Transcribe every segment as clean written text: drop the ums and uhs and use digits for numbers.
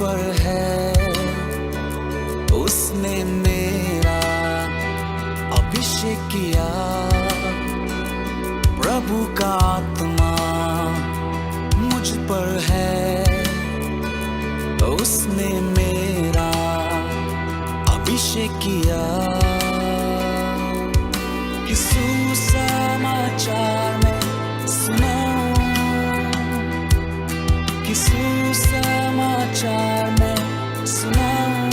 पर है उसने मेरा अभिषेक किया। प्रभु का आत्मा मुझ पर है, उसने मेरा अभिषेक किया। कि सुसमाचार में सुनाऊं, कि सुसमाचार में सुनाऊं।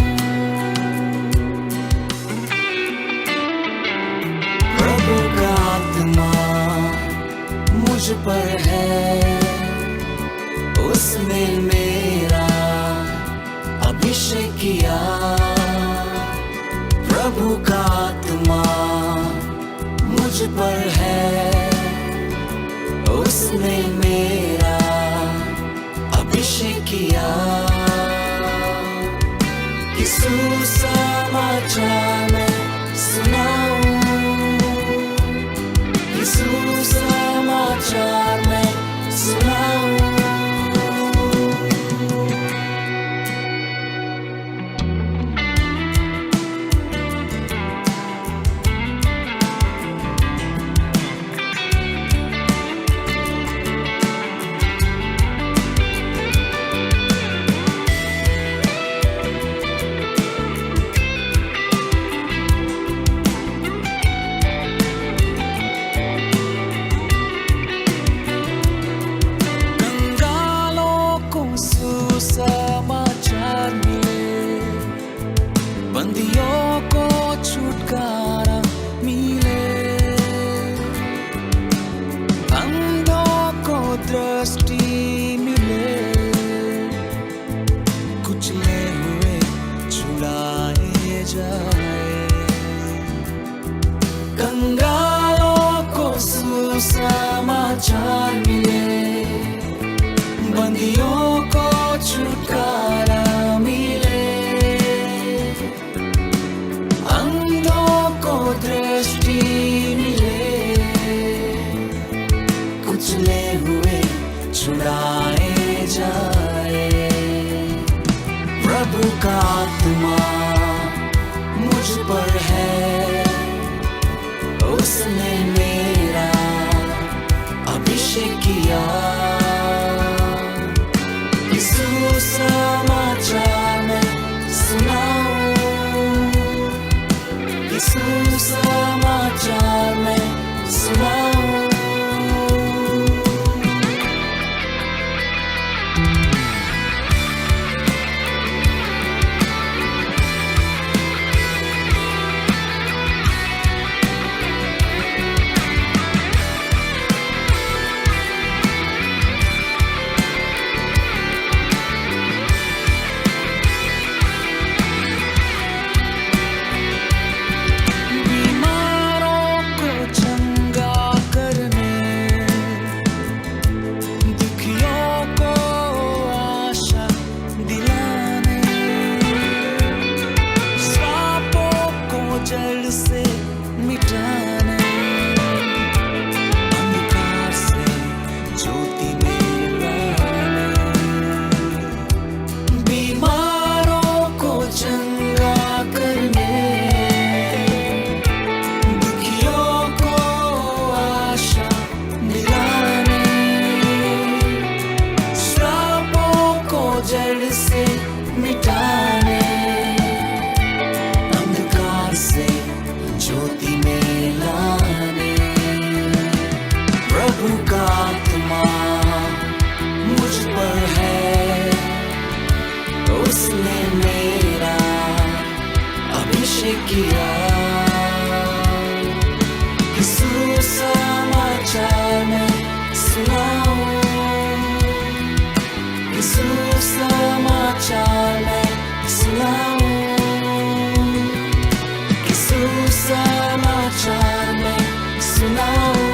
प्रभु का आत्मा मुझ पर है, उसने मेरा अभिषेक किया। प्रभु का आत्मा मुझ पर है, उसने मेरा अभिषेक किया। कि सुसमाचार में सुनाऊं, कि सुसमाचार में सुनाऊं। समाचार मिले, बंदियों को छुटकारा मिले, अंधों को दृष्टि मिले, कुचले हुए छुड़ाए जाए। कंगालों को सुसमाचार मिले, बंदियों को छुटकारा मिले, अंधों को दृष्टि मिले, कुचले हुए छुड़ाए जाए। प्रभु का आत्मा मुझ पर है, उसने मेरा अभिषेक किया। सुसमाचार में सुनाऊं, कि सुसमाचार में सुनाऊं। से मिटाने, अंधकार से ज्योति में लाने, बीमारों को चंगा करने, दुखियों को आशा दिलाने, श्रापों को जड़ से मिटाने, ज्योति में लाने। प्रभु का आत्मा मुझ पर है, उसने मेरा अभिषेक किया। कि सुसमाचार में सुनाऊं, कि सुसमाचार में सुनाऊं, समाचार में सुनाऊं।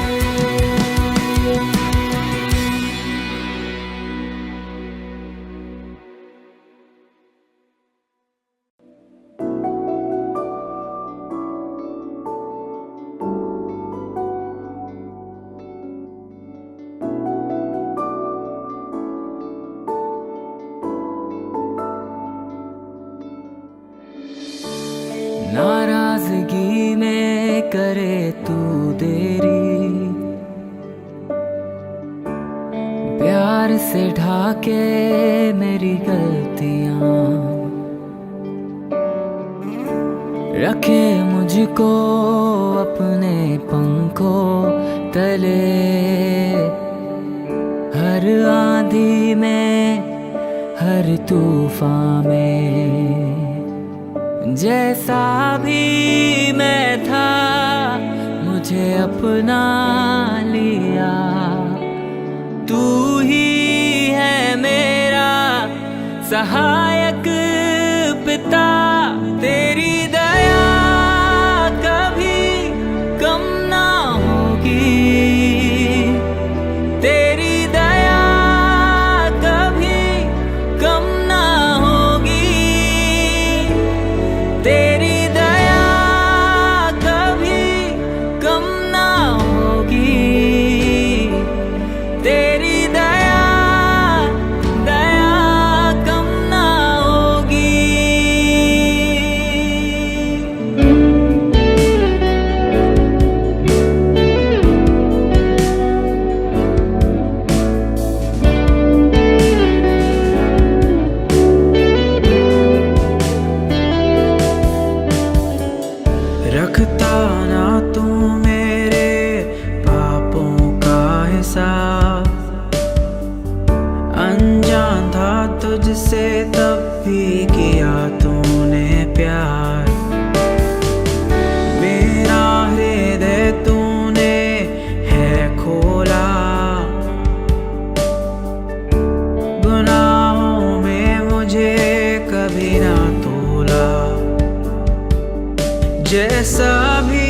करे तू देरी, प्यार से ढाके मेरी गलतियां, रखे मुझको अपने पंखों तले, हर आंधी में हर तूफान में, जैसा भी मैं था मुझे अपना लिया, तू ही है मेरा सहायक पिता, तेरी दया कभी कम ना होगी, तेरी दया कभी कम ना होगी, तेरी दया कभी कम ना होगी, तेरी दया कम ना होगी। रखता ना तू मेरे पापों का हिसाब, अनजान था तुझसे तब भी किया तूने प्यार, मेरा हृदय तूने है खोला, गुनाहों में मुझे कभी ना तोला, जैसा भी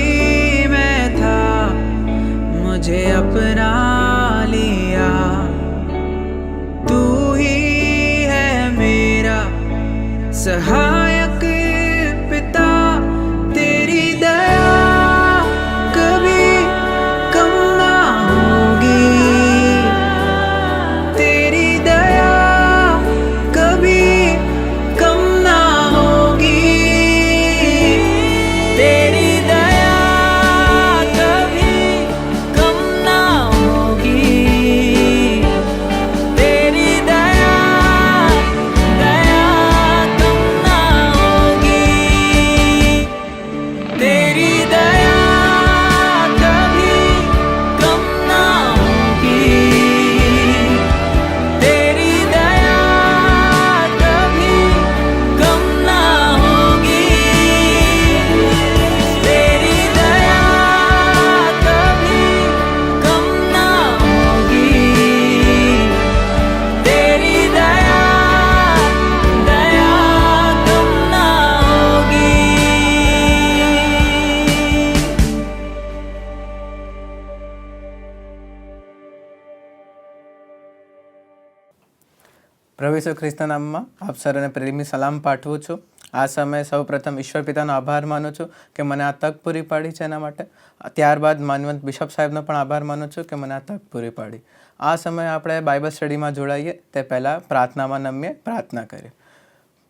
मैं था मुझे अपना लिया, तू ही है मेरा सहायक पिता, तेरी दया कभी कम ना होगी, तेरी दया कभी कम ना होगी, तेरी दया कभी कम ना होगी, तेरी दया कम ना होगी, तेरी दया कभी कम ना होगी, तेरी दया कभी कम ना होगी, तेरी दया कभी कम ना होगी, तेरी दया कम ना होगी। પ્રભુ ઈસુ ખ્રિસ્તના નામમાં આપ સર્વને પ્રેમી સલામ પાઠવું છું. આ સમયે સૌ પ્રથમ ઈશ્વર પિતાનો આભાર માનું છું કે મને આ તક પૂરી પાડી છે એના માટે. ત્યારબાદ માનવંત બિશપ સાહેબનો પણ આભાર માનું છું કે મને આ તક પૂરી પાડી. આ સમયે આપણે બાઇબલ સ્ટડીમાં જોડાઈએ તે પહેલાં પ્રાર્થનામાં નમીએ, પ્રાર્થના કરીએ.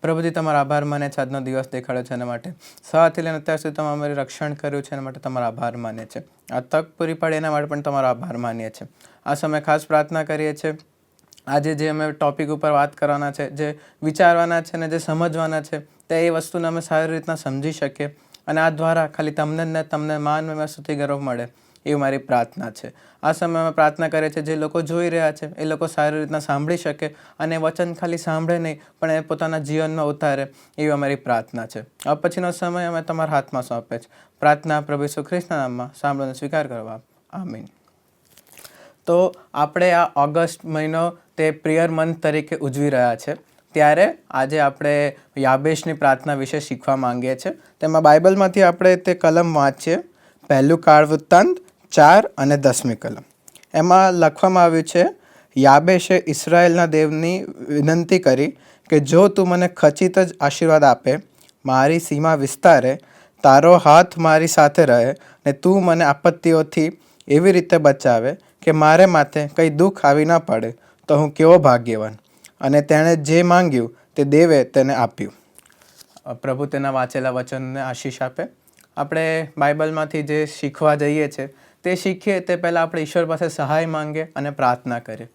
પ્રભુજી, તમારો આભાર માને છે આજનો દિવસ દેખાડ્યો છે એના માટે. સવારથી લઈને અત્યાર સુધી તમે અમારું રક્ષણ કર્યું છે એના માટે તમારો આભાર માનીએ છીએ. આ તક પૂરી પાડી એના માટે પણ તમારો આભાર માનીએ છીએ. આ સમયે ખાસ પ્રાર્થના કરીએ છીએ આજે જે અમે ટોપિક ઉપર વાત કરવાના છે, જે વિચારવાના છે ને જે સમજવાના છે તે એ વસ્તુને અમે સારી રીતના સમજી શકીએ અને આ દ્વારા ખાલી તમને ને તમને માન મેં સુધી ગૌરવ મળે એવી મારી પ્રાર્થના છે. આ સમયે અમે પ્રાર્થના કરીએ છીએ જે લોકો જોઈ રહ્યા છે એ લોકો સારી રીતના સાંભળી શકે અને વચન ખાલી સાંભળે નહીં પણ એ પોતાના જીવનમાં ઉતારે એવી અમારી પ્રાર્થના છે. આ પછીનો સમય અમે તમારા હાથમાં સોંપે છે. પ્રાર્થના પ્રભુ ઈસુ ખ્રિસ્તના નામમાં સાંભળીને સ્વીકાર કરવા. આમીન. તો આપણે આ ઓગસ્ટ મહિનો તે પ્રેયર મંથ તરીકે ઉજવી રહ્યા છે, ત્યારે આજે આપણે યાબેશની પ્રાર્થના વિશે શીખવા માંગીએ છીએ. તેમાં બાઇબલમાંથી આપણે તે કલમ વાંચીએ, પહેલું કાળ વૃત્તાંત 4 અને 10મી કલમ. એમાં લખવામાં આવ્યું છે, યાબેશે ઇસરાયેલના દેવની વિનંતી કરી કે જો તું મને ખચિત જ આશીર્વાદ આપે, મારી સીમા વિસ્તારે, તારો હાથ મારી સાથે રહે ને તું મને આપત્તિઓથી એવી રીતે બચાવે કે મારે માથે કંઈ દુઃખ આવી ન પડે, તો હું કેવો ભાગ્યવાન. અને તેણે જે માંગ્યું તે દેવે તેને આપ્યું. પ્રભુ તેના વાંચેલા વચનને આશીષ આપે. આપણે બાઇબલમાંથી જે શીખવા જઈએ છીએ તે શીખીએ તે પહેલાં આપણે ઈશ્વર પાસે સહાય માંગીએ અને પ્રાર્થના કરીએ.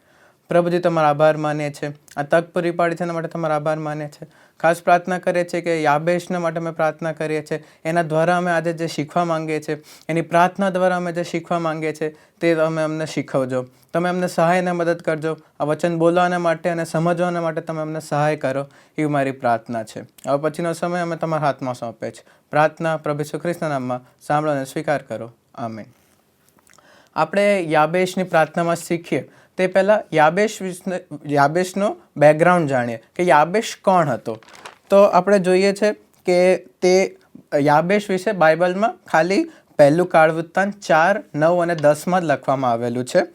પ્રભુજી, તમારો આભાર માનીએ છીએ, આ તક પૂરી પાડી છે એના માટે તમારો આભાર માનીએ છીએ. ખાસ પ્રાર્થના કરીએ છીએ કે યાબેશના માટે અમે પ્રાર્થના કરીએ છીએ. એના દ્વારા અમે આજે જે શીખવા માંગીએ છીએ, એની પ્રાર્થના દ્વારા અમે જે શીખવા માંગીએ છીએ તે તમે અમને શીખવજો. તમે અમને સહાય અને મદદ કરજો. આ વચન બોલવાના માટે અને સમજવાના માટે તમે અમને સહાય કરો, એવી મારી પ્રાર્થના છે. હવે પછીનો સમય અમે તમારા હાથમાં સોંપે છે. પ્રાર્થના પ્રભુ ઈસુ ખ્રિસ્તના નામમાં સાંભળો અને સ્વીકાર કરો. આમીન. આપણે યાબેશની પ્રાર્થનામાં શીખીએ તે પહેલાં યાબેશનો બેકગ્રાઉન્ડ જાણીએ કે યાબેશ કોણ હતો. તો આપણે જોઈએ છે કે તે યાબેશ વિશે બાઇબલમાં ખાલી પહેલું કાળવૃત્તાંત 4, 9 અને 10માં જ લખવામાં આવેલું છે.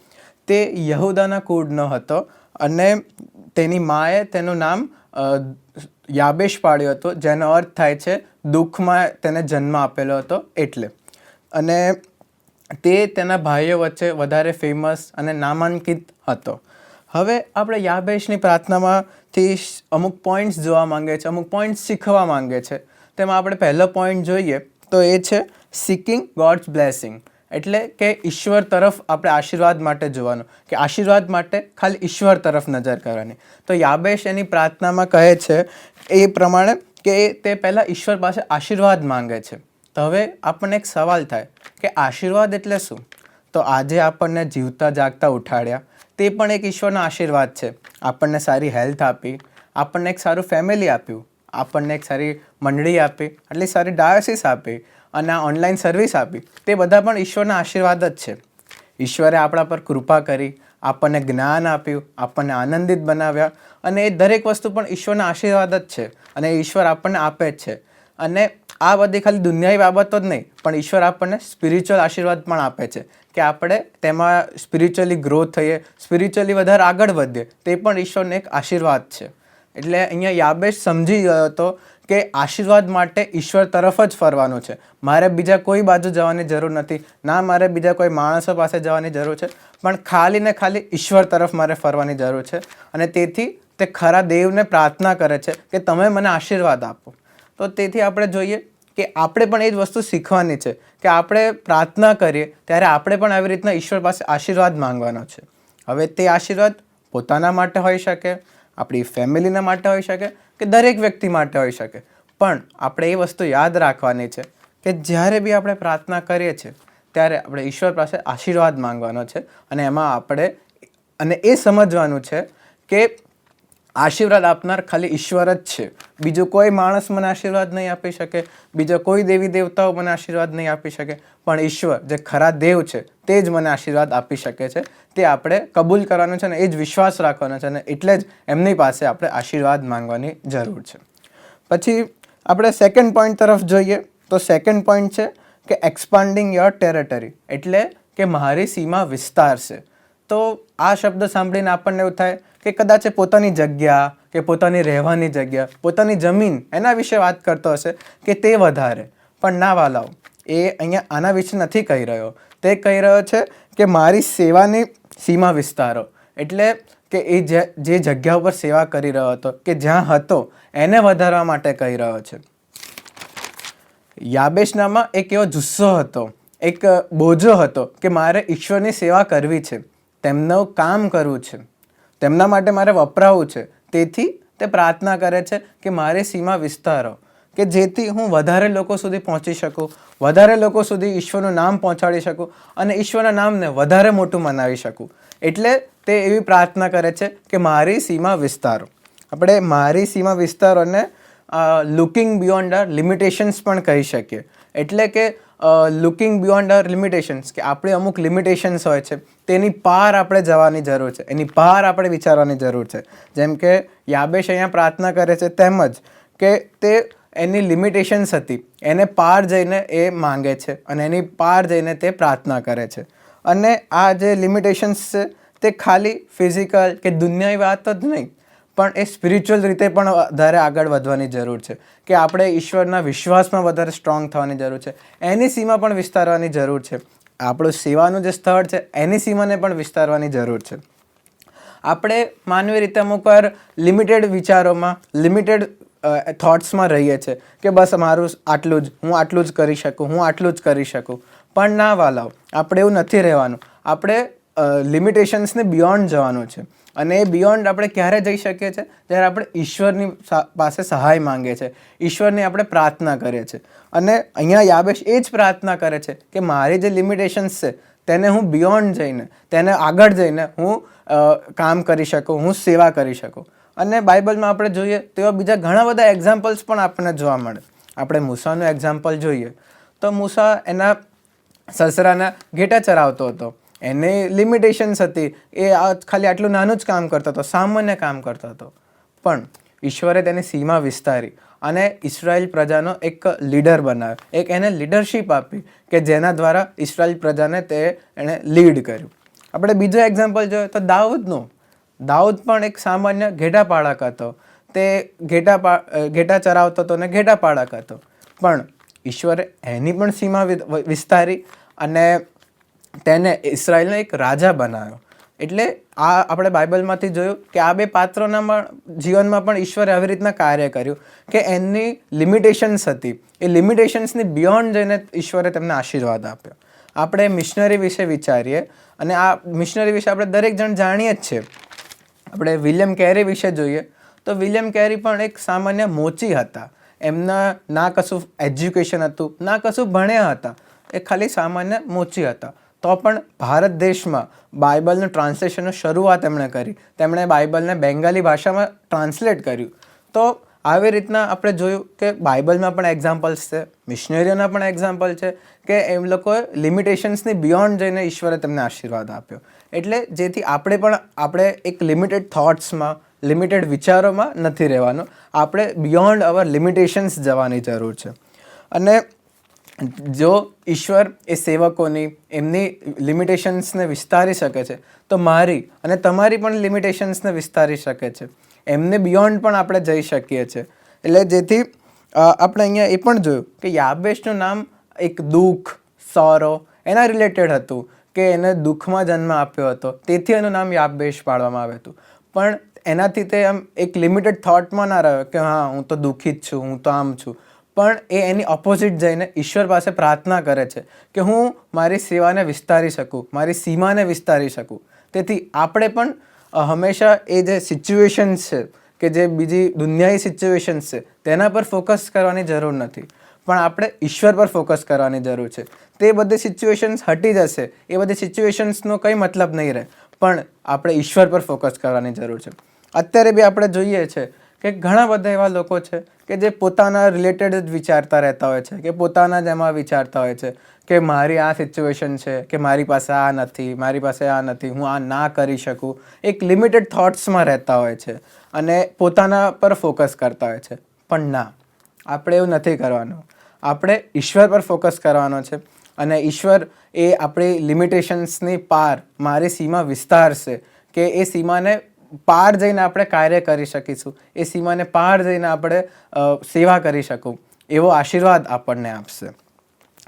તે યહૂદાના કુળનો હતો અને તેની માએ તેનું નામ યાબેશ પાડ્યો હતો, જેનો અર્થ થાય છે દુઃખમાં તેને જન્મ આપેલો હતો એટલે. અને તે તેના ભાઈઓ વચ્ચે વધારે ફેમસ અને નામાંકિત હતો. હવે આપણે યાબેશની પ્રાર્થનામાંથી અમુક પોઈન્ટ્સ જોવા માંગે છે, અમુક પોઈન્ટ્સ શીખવા માંગે છે. તેમાં આપણે પહેલો પોઈન્ટ જોઈએ તો એ છે સિકિંગ ગોડ્સ બ્લેસિંગ, એટલે કે ઈશ્વર તરફ આપણે આશીર્વાદ માટે જોવાનું, કે આશીર્વાદ માટે ખાલી ઈશ્વર તરફ નજર કરવાની. તો યાબેશ એની પ્રાર્થનામાં કહે છે એ પ્રમાણે કે તે પહેલાં ઈશ્વર પાસે આશીર્વાદ માંગે છે. તો હવે આપણને એક સવાલ થાય કે આશીર્વાદ એટલે શું? તો આજે આપણને જીવતા જાગતા ઉઠાડ્યા તે પણ એક ઈશ્વરનો આશીર્વાદ છે. આપણને સારી હેલ્થ આપી, આપણને એક સારું ફેમિલી આપ્યું, આપણને એક સારી મંડળી આપી, આટલી સારી ડાયોસિસ આપી અને આ ઓનલાઈન સર્વિસ આપી, તે બધા પણ ઈશ્વરના આશીર્વાદ જ છે. ઈશ્વરે આપણા પર કૃપા કરી, આપણને જ્ઞાન આપ્યું, આપણને આનંદિત બનાવ્યા અને એ દરેક વસ્તુ પણ ઈશ્વરના આશીર્વાદ જ છે અને ઈશ્વર આપણને આપે જ છે. અને આ બધી ખાલી દુનિયાવી બાબતો જ નહીં, પણ ઈશ્વર આપણને સ્પિરિચ્યુઅલ આશીર્વાદ પણ આપે છે કે આપણે તેમાં સ્પિરિચ્યુઅલી ગ્રો થઈએ, સ્પિરિચ્યુઅલી વધારે આગળ વધીએ, તે પણ ઈશ્વરને એક આશીર્વાદ છે. એટલે અહીંયા યાબેશ સમજી ગયો હતો કે આશીર્વાદ માટે ઈશ્વર તરફ જ ફરવાનું છે. મારે બીજા કોઈ બાજુ જવાની જરૂર નથી, ના મારે બીજા કોઈ માણસો પાસે જવાની જરૂર છે, પણ ખાલી ને ખાલી ઈશ્વર તરફ મારે ફરવાની જરૂર છે. અને તેથી તે ખરા દેવને પ્રાર્થના કરે છે કે તમે મને આશીર્વાદ આપો. તો તેથી આપણે જોઈએ કે આપણે પણ એ જ વસ્તુ શીખવાની છે કે આપણે પ્રાર્થના કરીએ ત્યારે આપણે પણ આવી રીતના ઈશ્વર પાસે આશીર્વાદ માંગવાનો છે. હવે તે આશીર્વાદ પોતાના માટે હોઈ શકે, આપણી ફેમિલીના માટે હોઈ શકે કે દરેક વ્યક્તિ માટે હોઈ શકે. પણ આપણે એ વસ્તુ યાદ રાખવાની છે કે જ્યારે બી આપણે પ્રાર્થના કરીએ છીએ ત્યારે આપણે ઈશ્વર પાસે આશીર્વાદ માંગવાનો છે. અને એમાં આપણે એ સમજવાનું છે કે આશીર્વાદ આપનાર ખાલી ઈશ્વર જ છે. બીજો કોઈ માણસ મને આશીર્વાદ નહીં આપી શકે, બીજો કોઈ દેવી દેવતાઓ મને આશીર્વાદ નહીં આપી શકે, પણ ઈશ્વર જે ખરા દેવ છે તે જ મને આશીર્વાદ આપી શકે છે. તે આપણે કબૂલ કરવાનું છે અને એ જ વિશ્વાસ રાખવાનો છે અને એટલે જ એમની પાસે આપણે આશીર્વાદ માંગવાની જરૂર છે. પછી આપણે સેકન્ડ પોઈન્ટ તરફ જોઈએ તો સેકન્ડ પોઈન્ટ છે કે એક્સપાન્ડિંગ યોર ટેરેટરી, એટલે કે મારી સીમા વિસ્તારશે. તો આ શબ્દ સાંભળીને આપણને એવું થાય કે કદાચ એ પોતાની જગ્યા કે પોતાની રહેવાની જગ્યા, પોતાની જમીન એના વિશે વાત કરતો હશે કે તે વધારે. પણ ના વાલાઓ, એ અહીંયા આના વિશે નથી કહી રહ્યો. તે કહી રહ્યો છે કે મારી સેવાની સીમા વિસ્તારો, એટલે કે એ જે જગ્યા ઉપર સેવા કરી રહ્યો હતો કે જ્યાં હતો એને વધારવા માટે કહી રહ્યો છે. યાબેશનામાં એક એવો જુસ્સો હતો, એક બોજો હતો કે મારે ઈશ્વરની સેવા કરવી છે, તેમનું કામ કરવું છે, તેમના માટે મારે વપરાવું છે. તેથી તે પ્રાર્થના કરે છે કે મારી સીમા વિસ્તારો, કે જેથી હું વધારે લોકો સુધી પહોંચી શકું, વધારે લોકો સુધી ઈશ્વરનું નામ પહોંચાડી શકું અને ઈશ્વરના નામને વધારે મોટું મનાવી શકું. એટલે તે એવી પ્રાર્થના કરે છે કે મારી સીમા વિસ્તારો. આપણે મારી સીમા વિસ્તારોને લુકિંગ બિયોન્ડ આર લિમિટેશન્સ પણ કહી શકીએ. એટલે કે લુકિંગ બિયોન્ડ આર લિમિટેશન્સ, કે આપણે અમુક લિમિટેશન્સ હોય છે તેની પાર આપણે જવાની જરૂર છે, એની પાર આપણે વિચારવાની જરૂર છે. જેમ કે યાબેશ અહીંયા પ્રાર્થના કરે છે તેમજ કે તે એની લિમિટેશન્સ હતી એને પાર જઈને એ માંગે છે અને એની પાર જઈને તે પ્રાર્થના કરે છે. અને આ જે લિમિટેશન્સ છે તે ખાલી ફિઝિકલ કે દુનિયાવી વાત જ નહીં, પણ એ સ્પિરિચ્યુઅલ રીતે પણ વધારે આગળ વધવાની જરૂર છે, કે આપણે ઈશ્વરના વિશ્વાસમાં વધારે સ્ટ્રોંગ થવાની જરૂર છે, એની સીમા પણ વિસ્તારવાની જરૂર છે. આપણું સેવાનું જે સ્થળ છે એની સીમાને પણ વિસ્તારવાની જરૂર છે. આપણે માનવી રીતે અમુક વાર લિમિટેડ વિચારોમાં, લિમિટેડ થોટ્સમાં રહીએ છીએ કે બસ મારું આટલું જ, હું આટલું જ કરી શકું, હું આટલું જ કરી શકું. પણ ના વાલાઓ, આપણે એવું નથી રહેવાનું. આપણે લિમિટેશન્સને બિયોન્ડ જવાનું છે. અને એ બિયોન્ડ આપણે ક્યારે જઈ શકીએ છીએ? જ્યારે આપણે ઈશ્વરની પાસે સહાય માંગીએ છીએ, ઈશ્વરની આપણે પ્રાર્થના કરીએ છીએ. અને અહીંયા યાબેશ એ જ પ્રાર્થના કરે છે કે મારી જે લિમિટેશન્સ છે તેને હું બિયોન્ડ જઈને, તેને આગળ જઈને હું કામ કરી શકું, હું સેવા કરી શકું. અને બાઇબલમાં આપણે જોઈએ તો એવા બીજા ઘણા બધા એક્ઝામ્પલ્સ પણ આપણને જોવા મળે. આપણે મૂસાનું એક્ઝામ્પલ જોઈએ તો મૂસા એના સસરાના ઘેટા ચરાવતો હતો. એની લિમિટેશન્સ હતી. એ ખાલી આટલું નાનું જ કામ કરતો હતો, સામાન્ય કામ કરતો હતો. પણ ઈશ્વરે તેની સીમા વિસ્તારી અને ઇઝરાયલ પ્રજાનો એક લીડર બનાવ્યો, એક એને લીડરશિપ આપી કે જેના દ્વારા ઇઝરાયલ પ્રજાને એણે લીડ કર્યું. આપણે બીજો એક્ઝામ્પલ જોઈએ તો દાઉદનું. દાઉદ પણ એક સામાન્ય ઘેટા પાળક હતો. તે ઘેટા ચરાવતો હતો ને ઘેટા પાળક હતો. પણ ઈશ્વરે એની પણ સીમા વિસ્તારી અને તેને ઇઝરાયલનો એક રાજા બનાવ્યો. એટલે આ આપણે બાઇબલમાંથી જોયું કે આ બે પાત્રોના જીવનમાં પણ ઈશ્વરે આવી રીતના કાર્ય કર્યું કે એમની લિમિટેશન્સ હતી, એ લિમિટેશન્સની બિયોન્ડ જઈને ઈશ્વરે તેમને આશીર્વાદ આપ્યો. આપણે મિશનરી વિશે વિચારીએ અને આ મિશનરી વિશે આપણે દરેક જણ જાણીએ જ છીએ. આપણે વિલિયમ કેરી વિશે જોઈએ તો વિલિયમ કેરી પણ એક સામાન્ય મોચી હતા. એમના ના કશું એજ્યુકેશન હતું, ના કશું ભણ્યા હતા, એ ખાલી સામાન્ય મોચી હતા. તો પણ ભારત દેશમાં બાઇબલનું ટ્રાન્સલેશનની શરૂઆત એમણે કરી. તેમણે બાઇબલને બેંગાલી ભાષામાં ટ્રાન્સલેટ કર્યું. તો આવી રીતના આપણે જોયું કે બાઇબલમાં પણ એક્ઝામ્પલ્સ છે, મિશનરીઓના પણ એક્ઝામ્પલ છે કે એમ લોકોએ લિમિટેશન્સની બિયોન્ડ જઈને ઈશ્વરે તેમને આશીર્વાદ આપ્યો. એટલે જેથી આપણે એક લિમિટેડ થોટ્સમાં, લિમિટેડ વિચારોમાં નથી રહેવાનું. આપણે બિયોન્ડ અવર લિમિટેશન્સ જવાની જરૂર છે. અને જો ઈશ્વર એ સેવકોની એમની લિમિટેશન્સને વિસ્તારી શકે છે તો મારી અને તમારી પણ લિમિટેશન્સને વિસ્તારી શકે છે. એમને બિયોન્ડ પણ આપણે જઈ શકીએ છીએ. એટલે જેથી આપણે અહીંયા એ પણ જોયું કે યાબેશનું નામ એક દુઃખ, સોરો એના રિલેટેડ હતું કે એને દુઃખમાં જન્મ આપ્યો હતો, તેથી એનું નામ યાબેશ પાડવામાં આવ્યું હતું. પણ એનાથી તે આમ એક લિમિટેડ થોટમાં ના રહ્યો કે હા હું તો દુઃખી જ છું, હું તો આમ છું. પણ એ એની ઓપોઝિટ જઈને ઈશ્વર પાસે પ્રાર્થના કરે છે કે હું મારી સેવાને વિસ્તારી શકું, મારી સીમાને વિસ્તારી શકું. તેથી આપણે પણ હંમેશા એ જે સિચ્યુએશન્સ છે કે જે બીજી દુનિયાઈ સિચ્યુએશન્સ છે તેના પર ફોકસ કરવાની જરૂર નથી, પણ આપણે ઈશ્વર પર ફોકસ કરવાની જરૂર છે. તે બધી સિચ્યુએશન્સ હટી જશે, એ બધી સિચ્યુએશન્સનો કંઈ મતલબ નહીં રહે, પણ આપણે ઈશ્વર પર ફોકસ કરવાની જરૂર છે. અત્યારે બી આપણે જોઈએ છે કે ઘણા બધા એવા લોકો છે કે જે પોતાના રિલેટેડ જ વિચારતા રહેતા હોય છે, કે પોતાના જ એમાં વિચારતા હોય છે કે મારી આ સિચ્યુએશન છે, કે મારી પાસે આ નથી, મારી પાસે આ નથી, હું આ ના કરી શકું. એક લિમિટેડ થોટ્સમાં રહેતા હોય છે અને પોતાના પર ફોકસ કરતા હોય છે. પણ ના, આપણે એવું નથી કરવાનું. આપણે ઈશ્વર પર ફોકસ કરવાનો છે અને ઈશ્વર એ આપણી લિમિટેશન્સની પાર મારી સીમા વિસ્તારશે કે એ સીમાને પાર જઈને આપણે કાર્ય કરી શકીશું, એ સીમાને પાર જઈને આપણે સેવા કરી શકું, એવો આશીર્વાદ આપણને આપશે.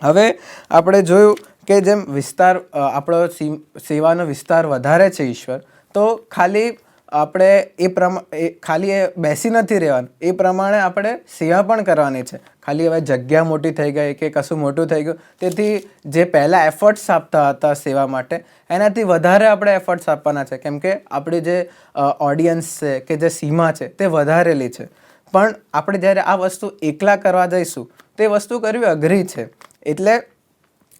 હવે આપણે જોયું કે જેમ વિસ્તાર આપણો સેવાનો વિસ્તાર વધારે છે ઈશ્વર, તો ખાલી આપણે ખાલી એ બેસી નથી રહેવાનું, એ પ્રમાણે આપણે સેવા પણ કરવાની છે. ખાલી હવે જગ્યા મોટી થઈ ગઈ કે કશું મોટું થઈ ગયું, તેથી જે પહેલાં એફર્ટ્સ આપતા હતા સેવા માટે એનાથી વધારે આપણે એફર્ટ્સ આપવાના છે, કેમ કે આપણી જે ઓડિયન્સ છે કે જે સીમા છે તે વધારેલી છે. પણ આપણે જ્યારે આ વસ્તુ એકલા કરવા જઈશું તો એ વસ્તુ કરવી અઘરી છે. એટલે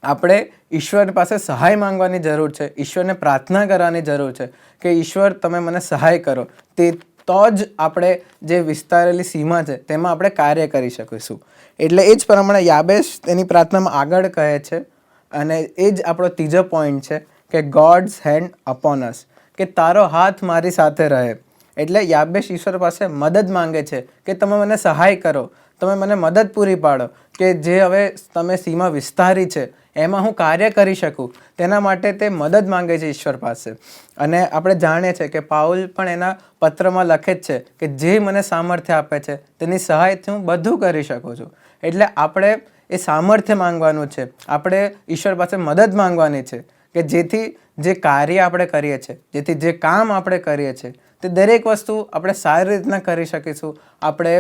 આપણે ઈશ્વર પાસે સહાય માંગવાની જરૂર છે, ઈશ્વરને પ્રાર્થના કરવાની જરૂર છે કે ઈશ્વર તમે મને સહાય કરો. તો જ આપણે જે વિસ્તારેલી સીમા છે તેમાં આપણે કાર્ય કરી શકીશું. એટલે એ જ પ્રમાણે યાબેશ તેની પ્રાર્થનામાં આગળ કહે છે અને એ જ આપણો ત્રીજો પોઈન્ટ છે કે ગોડ્સ હેન્ડ અપોન અસ, કે તારો હાથ મારી સાથે રહે. એટલે યાબેશ ઈશ્વર પાસે મદદ માંગે છે કે તમે મને સહાય કરો, તમે મને મદદ પૂરી પાડો કે જે હવે તમે સીમા વિસ્તારી છે એમાં હું કાર્ય કરી શકું. તેના માટે તે મદદ માંગે છે ઈશ્વર પાસે. અને આપણે જાણીએ છીએ કે પાઉલ પણ એના પત્રમાં લખે જ છે કે જે મને સામર્થ્ય આપે છે તેની સહાયથી હું બધું કરી શકું છું. એટલે આપણે એ સામર્થ્ય માંગવાનું છે, આપણે ઈશ્વર પાસે મદદ માંગવાની છે કે જેથી જે કાર્ય આપણે કરીએ છીએ, જેથી જે કામ આપણે કરીએ છીએ તે દરેક વસ્તુ આપણે સારી રીતના કરી શકીશું, આપણે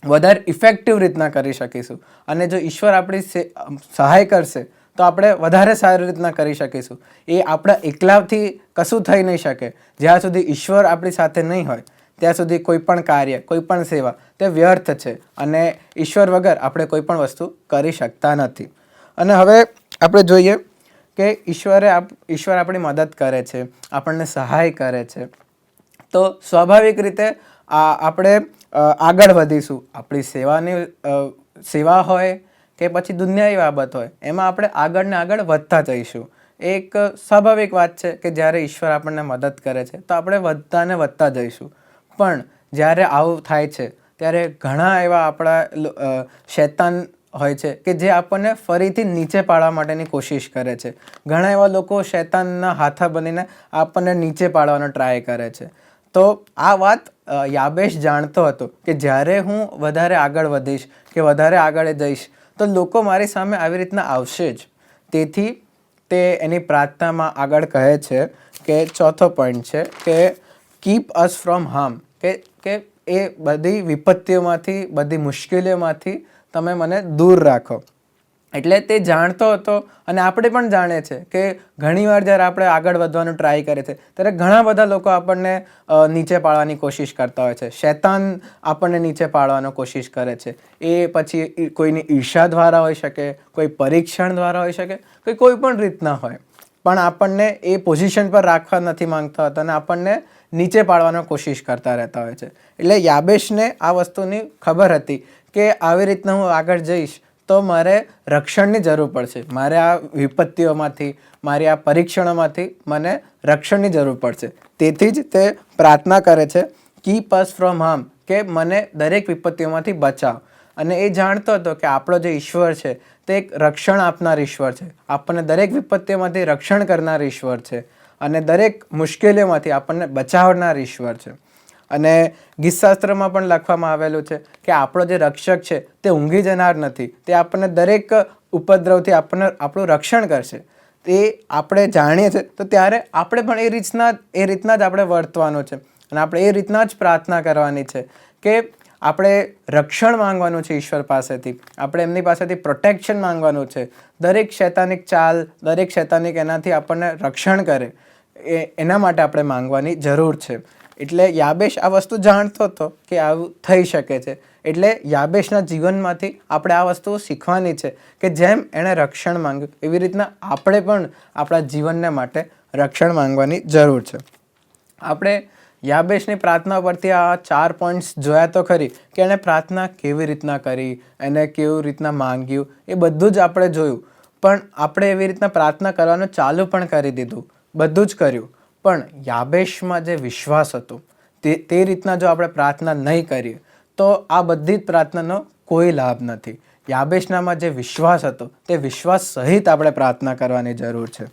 વધારે ઇફેક્ટિવ રીતના કરી શકીશું. અને જો ઈશ્વર આપણી સહાય કરશે તો આપણે વધારે સારી રીતના કરી શકીશું. એ આપણા એકલાથી કશું થઈ નહીં શકે. જ્યાં સુધી ઈશ્વર આપણી સાથે નહીં હોય ત્યાં સુધી કોઈ પણ કાર્ય, કોઈ પણ સેવા તે વ્યર્થ છે. અને ઈશ્વર વગર આપણે કોઈ પણ વસ્તુ કરી શકતા નથી. અને હવે આપણે જોઈએ કે ઈશ્વર આપણી મદદ કરે છે, આપણને સહાય કરે છે. તો સ્વાભાવિક રીતે આપણે આગળ વધીશું. આપણી સેવા હોય કે પછી દુનિયાવી બાબત હોય, એમાં આપણે આગળ ને આગળ વધતા જઈશું. એક સ્વાભાવિક વાત છે કે જ્યારે ઈશ્વર આપણને મદદ કરે છે તો આપણે વધતા ને વધતા જઈશું. પણ જ્યારે આવું થાય છે ત્યારે ઘણા એવા આપણા શૈતાન હોય છે કે જે આપણને ફરીથી નીચે પાડવા માટેની કોશિશ કરે છે. ઘણા એવા લોકો શૈતાનના હાથા બનીને આપણને નીચે પાડવાનો ટ્રાય કરે છે. તો આ વાત યાબેશ જાણતો હતો કે જ્યારે હું વધારે આગળ વધીશ કે વધારે આગળ જઈશ તો લોકો મારી સામે આવી રીતના આવશે જ. તેથી તે એની પ્રાર્થનામાં આગળ કહે છે કે ચોથો પોઈન્ટ છે કે કીપ અસ ફ્રોમ હાર્મ, કે એ બધી વિપત્તિઓમાંથી, બધી મુશ્કેલીઓમાંથી તમે મને દૂર રાખો. એટલે તે જાણતો હતો અને આપણે પણ જાણીએ છીએ કે ઘણીવાર જ્યારે આપણે આગળ વધવાનું ટ્રાય કરીએ છીએ ત્યારે ઘણા બધા લોકો આપણને નીચે પાડવાની કોશિશ કરતા હોય છે. શૈતાન આપણને નીચે પાડવાનો કોશિશ કરે છે. એ પછી કોઈની ઈર્ષા દ્વારા હોઈ શકે, કોઈ પરીક્ષણ દ્વારા હોઈ શકે, કોઈ પણ રીતના હોય. પણ આપણને એ પોઝિશન પર રાખવા નથી માંગતા હોતા અને આપણને નીચે પાડવાનો કોશિશ કરતા રહેતા હોય છે. એટલે યાબેશને આ વસ્તુની ખબર હતી કે આવી રીતના હું આગળ જઈશ તો મારે રક્ષણની જરૂર પડશે. મારે આ વિપત્તિઓમાંથી, મારી આ પરીક્ષણોમાંથી મને રક્ષણની જરૂર પડશે. તેથી જ તે પ્રાર્થના કરે છે કીપ અસ ફ્રોમ હાર્મ, કે મને દરેક વિપત્તિઓમાંથી બચાવ. અને એ જાણતો હતો કે આપણો જે ઈશ્વર છે તે એક રક્ષણ આપનાર ઈશ્વર છે. આપણને દરેક વિપત્તિઓમાંથી રક્ષણ કરનાર ઈશ્વર છે અને દરેક મુશ્કેલીઓમાંથી આપણને બચાવનાર ઈશ્વર છે. અને ગીતશાસ્ત્રમાં પણ લખવામાં આવેલું છે કે આપણો જે રક્ષક છે તે ઊંઘી જનાર નથી. તે આપણને દરેક ઉપદ્રવથી આપણું રક્ષણ કરશે. તે આપણે જાણીએ છીએ તો ત્યારે આપણે પણ એ રીતના જ આપણે વર્તવાનું છે. અને આપણે એ રીતના જ પ્રાર્થના કરવાની છે કે આપણે રક્ષણ માંગવાનું છે ઈશ્વર પાસેથી. આપણે એમની પાસેથી પ્રોટેક્શન માંગવાનું છે. દરેક શૈતાનિક ચાલ, દરેક શૈતાનિક એનાથી આપણને રક્ષણ કરે એના માટે આપણે માંગવાની જરૂર છે. એટલે યાબેશ આ વસ્તુ જાણતો હતો કે આવું થઈ શકે છે. એટલે યાબેશના જીવનમાંથી આપણે આ વસ્તુ શીખવાની છે કે જેમ એણે રક્ષણ માંગ્યું એવી રીતના આપણે પણ આપણા જીવનને માટે રક્ષણ માંગવાની જરૂર છે. આપણે યાબેશની પ્રાર્થના પરથી આ 4 પોઈન્ટ્સ જોયા તો ખરી કે એણે પ્રાર્થના કેવી રીતના કરી, એને કેવી રીતના માંગ્યું, એ બધું જ આપણે જોયું. પણ આપણે એવી રીતના પ્રાર્થના કરવાનું ચાલુ પણ કરી દીધું, બધું જ કર્યું. પણ યાબેશમાં જે વિશ્વાસ હતો તે રીતના જો આપણે પ્રાર્થના નહીં કરીએ તો આ બધી જ પ્રાર્થનાનો કોઈ લાભ નથી. યાબેશનામાં જે વિશ્વાસ હતો તે વિશ્વાસ સહિત આપણે પ્રાર્થના કરવાની જરૂર છે.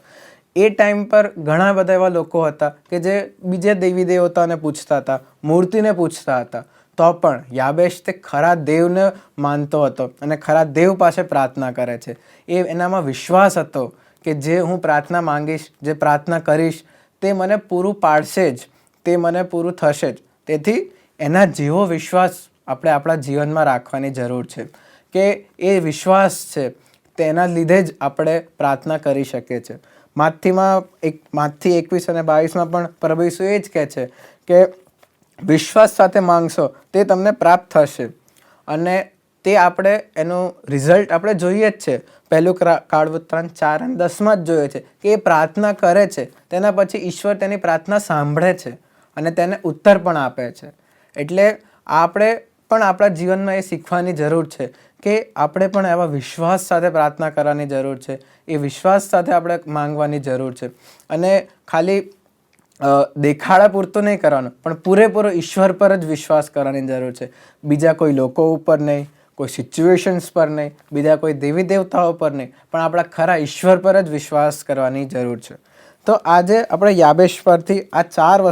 એ ટાઈમ પર ઘણા બધા એવા લોકો હતા કે જે બીજે દેવી દેવતાને પૂછતા હતા, મૂર્તિને પૂછતા હતા. તો પણ યાબેશ તે ખરા દેવને માનતો હતો અને ખરા દેવ પાસે પ્રાર્થના કરે છે. એનામાં વિશ્વાસ હતો કે જે હું પ્રાર્થના માંગીશ, જે પ્રાર્થના કરીશ તે મને પૂરું પાડશે જ, તે મને પૂરું થશે જ. તેથી એના જેવો વિશ્વાસ આપણે આપણા જીવનમાં રાખવાની જરૂર છે કે એ વિશ્વાસ છે તેના લીધે જ આપણે પ્રાર્થના કરી શકીએ છીએ. માથી 21 અને 22 પણ પ્રભુ ઈસુ એ જ કહે છે કે વિશ્વાસ સાથે માંગશો તે તમને પ્રાપ્ત થશે. અને તે આપણે એનું રિઝલ્ટ આપણે જોઈએ જ છે. પહેલું કાળવૃત્તાંત 4 અને 10 જ જોઈએ છે કે એ પ્રાર્થના કરે છે તેના પછી ઈશ્વર તેની પ્રાર્થના સાંભળે છે અને તેને ઉત્તર પણ આપે છે. એટલે આપણે પણ આપણા જીવનમાં એ શીખવાની જરૂર છે કે આપણે પણ એવા વિશ્વાસ સાથે પ્રાર્થના કરવાની જરૂર છે. એ વિશ્વાસ સાથે આપણે માંગવાની જરૂર છે. અને ખાલી દેખાડા પૂરતું નહીં કરવાનું, પણ પૂરેપૂરો ઈશ્વર પર જ વિશ્વાસ કરવાની જરૂર છે. બીજા કોઈ લોકો ઉપર નહીં, કોઈ સિચ્યુએશન્સ પર નહીં, બીજા કોઈ દેવી દેવતાઓ પર નહીં, પણ આપણા ખરા ઈશ્વર પર જ વિશ્વાસ કરવાની જરૂર છે. તો આજે આપણે યાબેશ પરથી આ 4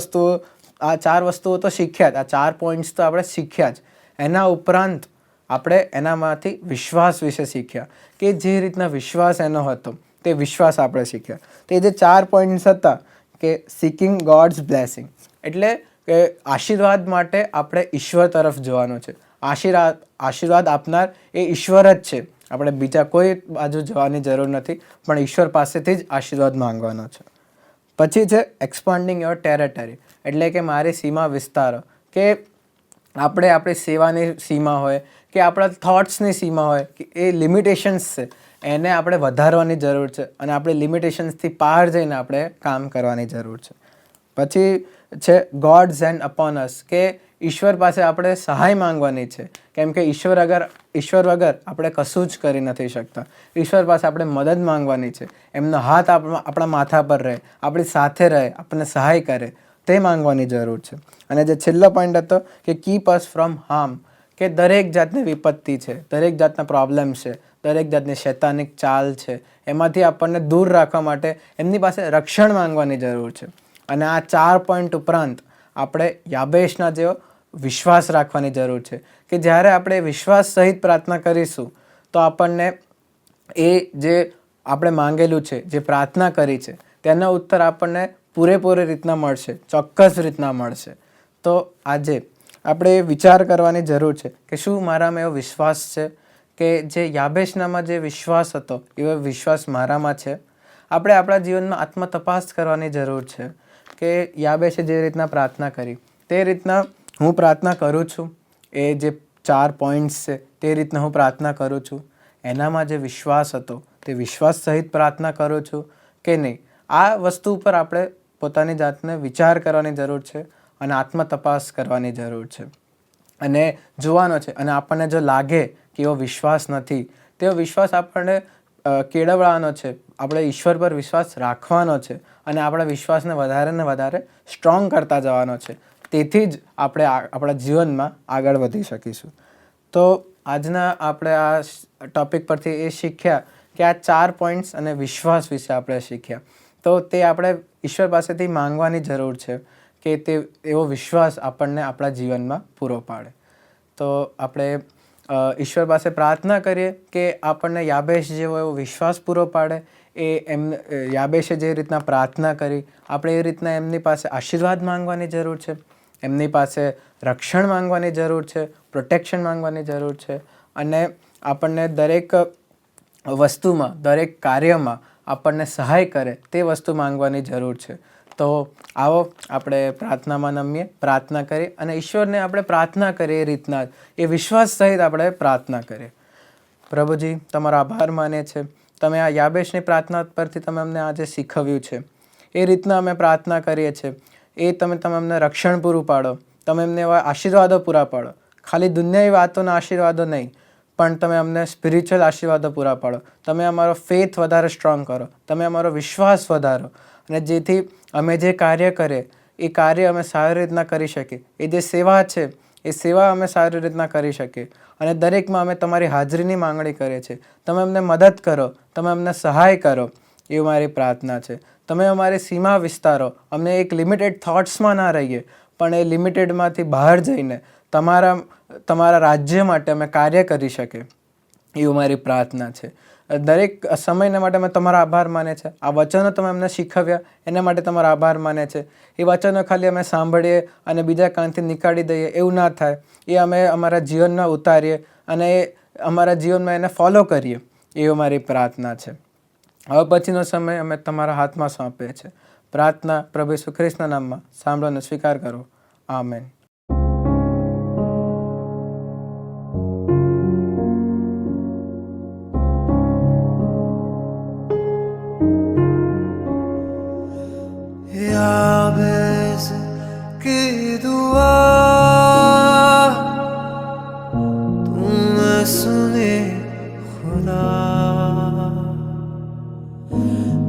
વસ્તુઓ તો શીખ્યા જ, આ 4 પોઈન્ટ્સ તો આપણે શીખ્યા જ. એના ઉપરાંત આપણે એનામાંથી વિશ્વાસ વિશે શીખ્યા કે જે રીતના વિશ્વાસ એનો હતો તે વિશ્વાસ આપણે શીખ્યા. તે જે 4 પોઈન્ટ્સ હતા કે સિકિંગ ગોડ્સ બ્લેસિંગ, એટલે કે આશીર્વાદ માટે આપણે ઈશ્વર તરફ જોવાનું છે. આશીર્વાદ આપનાર એ ઈશ્વર જ છે. આપણે બીજા કોઈ બાજુ જવાની જરૂર નથી, પણ ઈશ્વર પાસેથી જ આશીર્વાદ માંગવાનો છે. પછી છે એક્સપાન્ડિંગ યોર ટેરેટરી, એટલે કે મારી સીમા વિસ્તારો. કે આપણે આપણી સેવાની સીમા હોય કે આપણા થોટ્સની સીમા હોય કે એ લિમિટેશન્સ છે, એને આપણે વધારવાની જરૂર છે અને આપણી લિમિટેશન્સથી બહાર જઈને આપણે કામ કરવાની જરૂર છે. પછી છે ગોડ્સ એન્ડ અપોન અસ, કે ઈશ્વર પાસે આપણે સહાય માંગવાની છે, કેમ કે ઈશ્વર વગર આપણે કશું જ કરી નથી શકતા. ઈશ્વર પાસે આપણે મદદ માંગવાની છે, એમનો હાથ આપણા માથા પર રહે, આપણી સાથે રહે, આપણને સહાય કરે, તે માંગવાની જરૂર છે. અને જે છેલ્લો પોઈન્ટ હતો કે કીપ અસ ફ્રોમ હાર્મ, કે દરેક જાતની વિપત્તિ છે, દરેક જાતના પ્રોબ્લેમ છે, દરેક જાતની શૈતાનિક ચાલ છે, એમાંથી આપણને દૂર રાખવા માટે એમની પાસે રક્ષણ માંગવાની જરૂર છે. અને આ 4 પોઈન્ટ ઉપરાંત આપણે યાબેશના જેવો વિશ્વાસ રાખવાની જરૂર છે, કે જ્યારે આપણે વિશ્વાસ સહિત પ્રાર્થના કરીશું તો આપણને એ જે આપણે માંગેલું છે, જે પ્રાર્થના કરી છે, તેનો ઉત્તર આપણને પૂરેપૂરી રીતના મળશે, ચોક્કસ રીતના મળશે. તો આજે આપણે વિચાર કરવાની જરૂર છે કે શું મારામાં એવો વિશ્વાસ છે કે જે યાબેશનામાં જે વિશ્વાસ હતો એવો વિશ્વાસ મારામાં છે. આપણે આપણા જીવનમાં આત્મતપાસ કરવાની જરૂર છે કે યાબેશે જે રીતના પ્રાર્થના કરી તે રીતના હું પ્રાર્થના કરું છું, એ જે 4 પોઈન્ટ્સ છે તે રીતના હું પ્રાર્થના કરું છું, એનામાં જે વિશ્વાસ હતો તે વિશ્વાસ સહિત પ્રાર્થના કરું છું કે નહીં. આ વસ્તુ ઉપર આપણે પોતાની જાતને વિચાર કરવાની જરૂર છે અને આત્મતપાસ કરવાની જરૂર છે અને જોવાનો છે. અને આપણને જો લાગે કે એવો વિશ્વાસ નથી, તેવો વિશ્વાસ આપણને કેળવવાનો છે, આપણે ઈશ્વર પર વિશ્વાસ રાખવાનો છે અને આપણા વિશ્વાસને વધારે ને વધારે સ્ટ્રોંગ કરતા જવાનો છે. તેથી જ આપણે આપણા જીવનમાં આગળ વધી શકીશું. તો આજના આપણે આ ટૉપિક પરથી એ શીખ્યા કે આ 4 પોઈન્ટ્સ અને વિશ્વાસ વિશે આપણે શીખ્યા. તો તે આપણે ઈશ્વર પાસેથી માંગવાની જરૂર છે કે તે એવો વિશ્વાસ આપણને આપણા જીવનમાં પૂરો પાડે. તો આપણે ઈશ્વર પાસે પ્રાર્થના કરીએ કે આપણને યાબેશ જેવો એવો વિશ્વાસ પૂરો પાડે. યાબેશે જે રીતના પ્રાર્થના કરી, આપણે એ રીતના એમની પાસે આશીર્વાદ માંગવાની જરૂર છે, એમની પાસે રક્ષણ માંગવાની જરૂર છે, પ્રોટેક્શન માંગવાની જરૂર છે અને આપણને દરેક વસ્તુમાં, દરેક કાર્યમાં આપણને સહાય કરે તે વસ્તુ માંગવાની જરૂર છે. તો આવો આપણે પ્રાર્થનામાં નમીએ, પ્રાર્થના કરીએ અને ઈશ્વરને આપણે પ્રાર્થના કરીએ એ રીતના જ, એ વિશ્વાસ સહિત આપણે પ્રાર્થના કરીએ. પ્રભુજી, તમારો આભાર માને છે, તમે આ યાબેશની પ્રાર્થના પરથી તમે અમને આજે શીખવ્યું છે, એ રીતના અમે પ્રાર્થના કરીએ છીએ. તમે અમને રક્ષણ પૂરું પાડો, તમે અમને એવા આશીર્વાદો પૂરા પાડો, ખાલી દુનિયાવી વાતોના આશીર્વાદો નહીં, પણ તમે અમને સ્પિરિચ્યુઅલ આશીર્વાદો પૂરા પાડો. તમે અમારો ફેથ વધારે સ્ટ્રોંગ કરો, તમે અમારો વિશ્વાસ વધારો અને જેથી અમે જે કાર્ય કરીએ એ કાર્ય અમે સારી રીતના કરી શકીએ, એ જે સેવા છે એ સેવા અમે સારી રીતના કરી શકીએ અને દરેકમાં અમે તમારી હાજરીની માંગણી કરીએ છીએ. તમે અમને મદદ કરો, તમે અમને સહાય કરો, એ મારી પ્રાર્થના છે. તમે અમારી સીમા વિસ્તારો, અમને એક લિમિટેડ થોટ્સમાં ના રહીએ, પણ એ લિમિટેડમાંથી બહાર જઈને તમારા રાજ્ય માટે અમે કાર્ય કરી શકીએ, એવું મારી પ્રાર્થના છે. દરેક સમયના માટે અમે તમારો આભાર માને છે. આ વચનો તમે અમને શીખવ્યા એના માટે તમારો આભાર માને છે. એ વચનો ખાલી અમે સાંભળીએ અને બીજા કાનથી નીકાળી દઈએ એવું ના થાય, એ અમે અમારા જીવનમાં ઉતારીએ અને એ અમારા જીવનમાં એને ફોલો કરીએ, એવી મારી પ્રાર્થના છે. હવે પછીનો સમય અમે તમારા હાથમાં સોંપીએ છીએ. પ્રાર્થના પ્રભુ ઈસુ ખ્રિસ્તના નામમાં સાંભળો અને સ્વીકાર કરો. આમેન. याबेस की दुआ तूने सुने खुदा,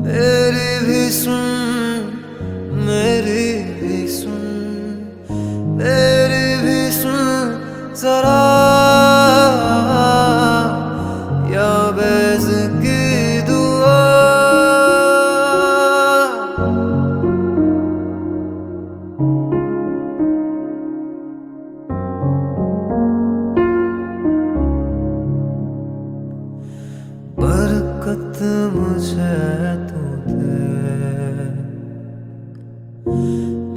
मेरी भी सुन, मेरी भी सुन, मेरी भी सुन जरा. याबेस की दुआ बरकत मुझे तू दे,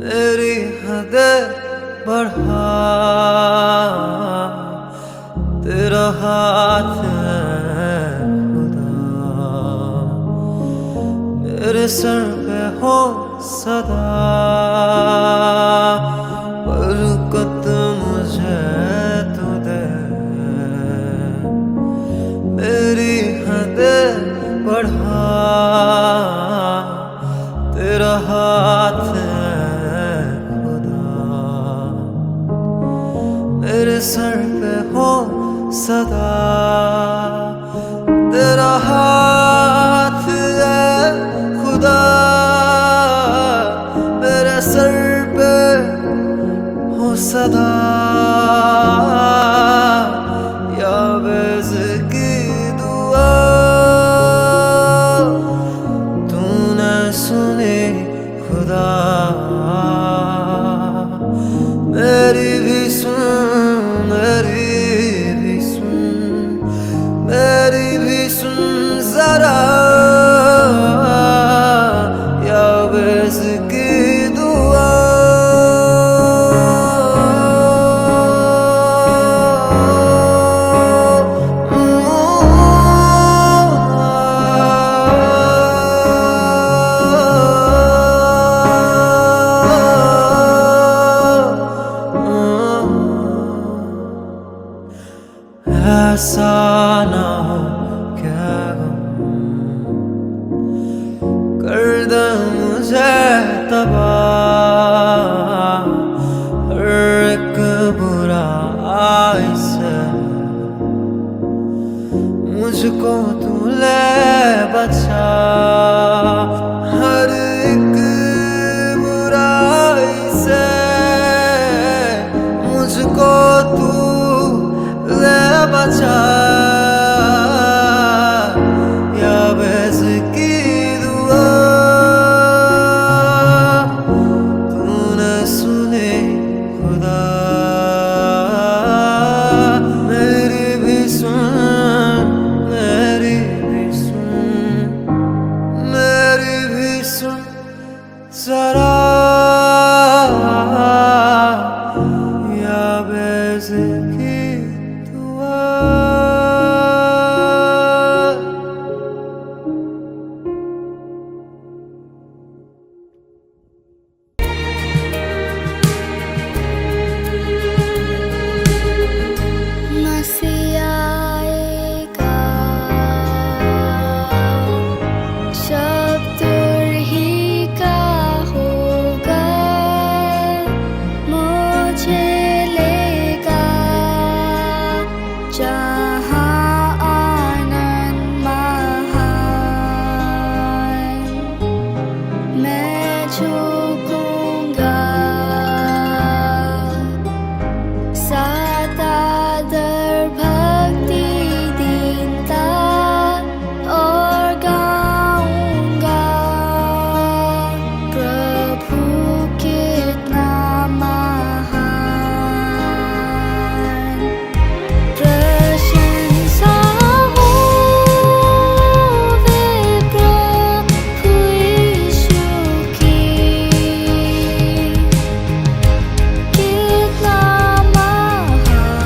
मेरी हद बढ़ा. हाथ है खुदा, मेरे सर पे हो सदा, बरकत मुझे तू दे, मेरी हदें बढ़ा, तेरा हाथ है खुदा, मेरे सर पे हो सदा, तेरा हाथ है खुदा, मेरे सर पे हो सदा, या बेज़ की दुआ तूने सुनी खुदा, मेरी भी सुन, मेरी भी सुन, मेरी भी सुन जरा, या बेज़ की दुआ ऐसा ना हो क्या गम कर दे मुझे तबाह, हर एक बुराई से मुझको तू ले बचा, हर एक बुराई से मुझको तू ले बचा, या बेज़ की दुआ तूने सुनी खुदा, मेरी भी सुन, मेरी भी सुन, मेरी भी सुन जरा, या बेज़ की दुआ। मसीहा आएगा, जब दूर ही का होगा, मुझे लेगा जहाँ आनंद महान, मैं झुकूंगा सदा दर भक्ति दीनता, और गाऊंगा प्रभु कितना महान, प्रशंसा हो वे प्रभु यीशु की, कितना महान,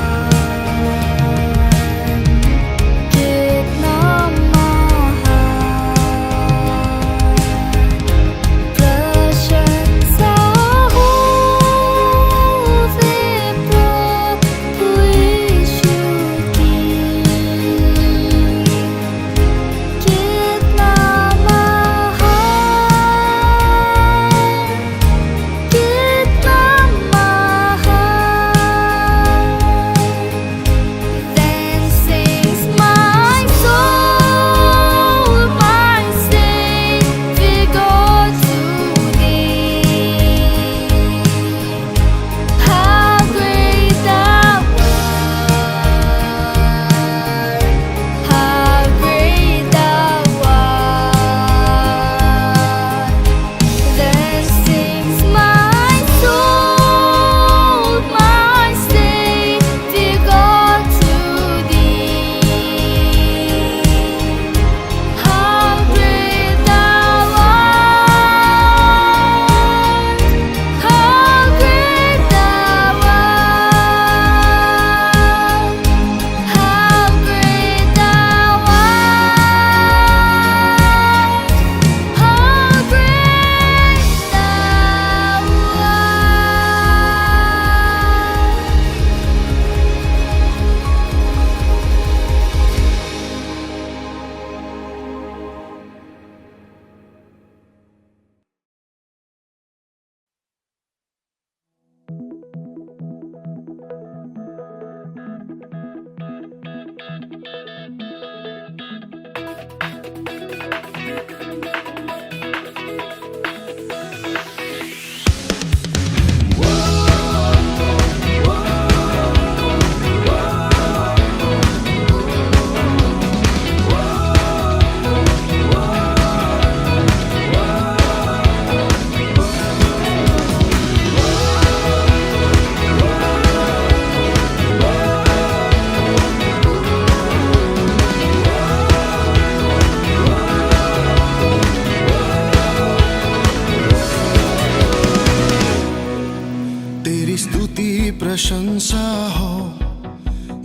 हो,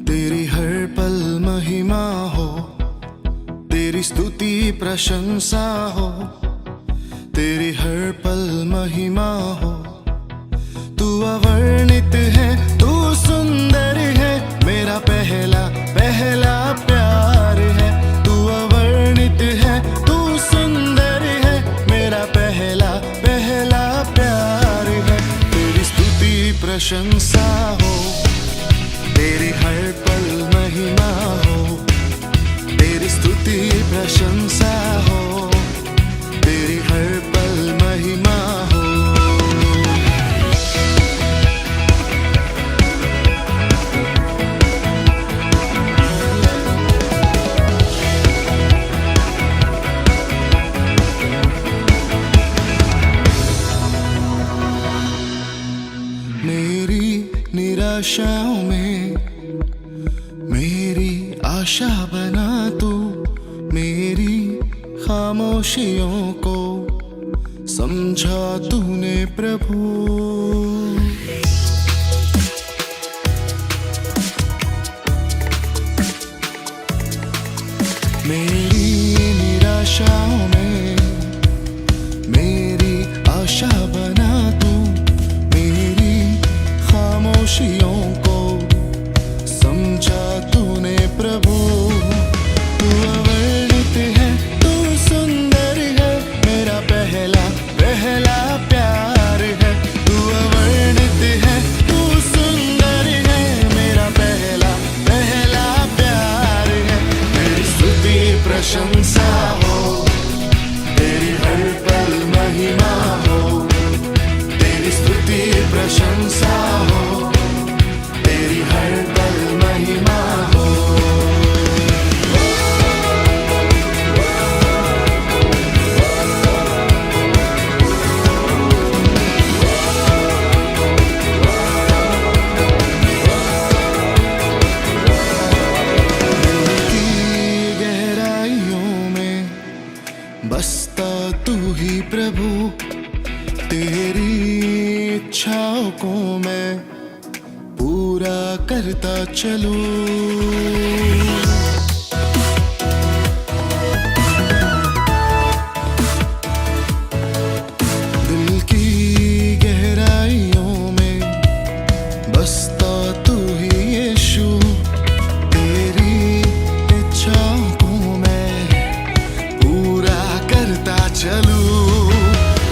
तेरी हर पल महिमा हो, तेरी स्तुति प्रशंसा हो, तेरी हर पल महिमा हो। तू अवर्णित है, तू सुंदर है, मेरा पहला पहला प्यार है। तू अवर्णित है, तू सुंदर है, मेरा पहला पहला प्यार है। तेरी स्तुति प्रशंसा हो, तेरी हर पल महिमा हो, तेरी स्तुति प्रशंसा हो, तेरी हर पल महिमा हो। मेरी निराशाओं में मेरी आशा बना तू, मेरी खामोशियों को समझा तूने प्रभु। मेरी निराशाओं में मेरी आशा बना तू, मेरी खामोशियों को समझा तूने प्रभु। तू अवर्णित है, तू सुंदर है, मेरा पहला पहला प्यार है। तू अवर्णित है, तू सुंदर है, मेरा पहला पहला प्यार है। तेरी स्तुति प्रशंसा हो, तेरी हर पल महिमा हो, तेरी स्तुति प्रशंसा हो, तेरी हर पल महिमा हो। दिल की गहराइयों में बसता तू ही प्रभु, तेरी इच्छाओं को मैं पूरा करता चलूं। दिल की गहराइयों में बसता तू ही यीशु, तेरी इच्छाओं को मैं पूरा करता चलूं।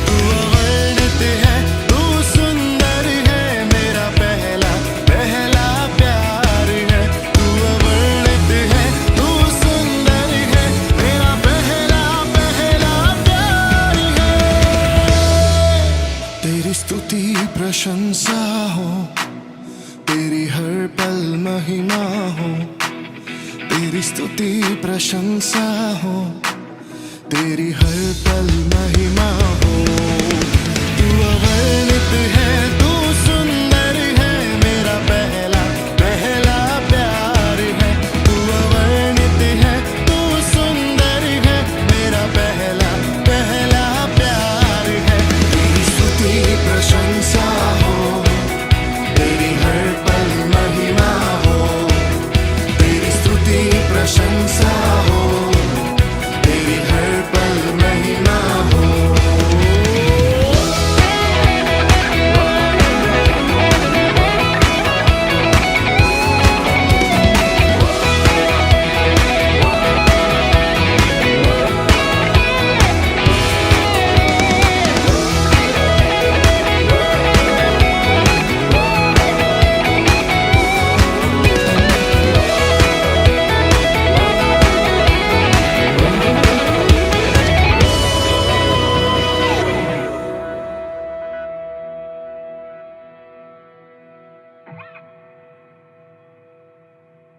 तू अवर्णित है, तू सुंदर है, मेरा पहला पहला प्यार है। तू अवर्णित है, तू सुंदर है, मेरा पहला पहला प्यार है। तेरी स्तुति प्रशंसा हो, तेरी हर पल महिमा हो, तेरी स्तुति प्रशंसा हो, तेरी हर पल महिमा हो। तू अवर्णित है,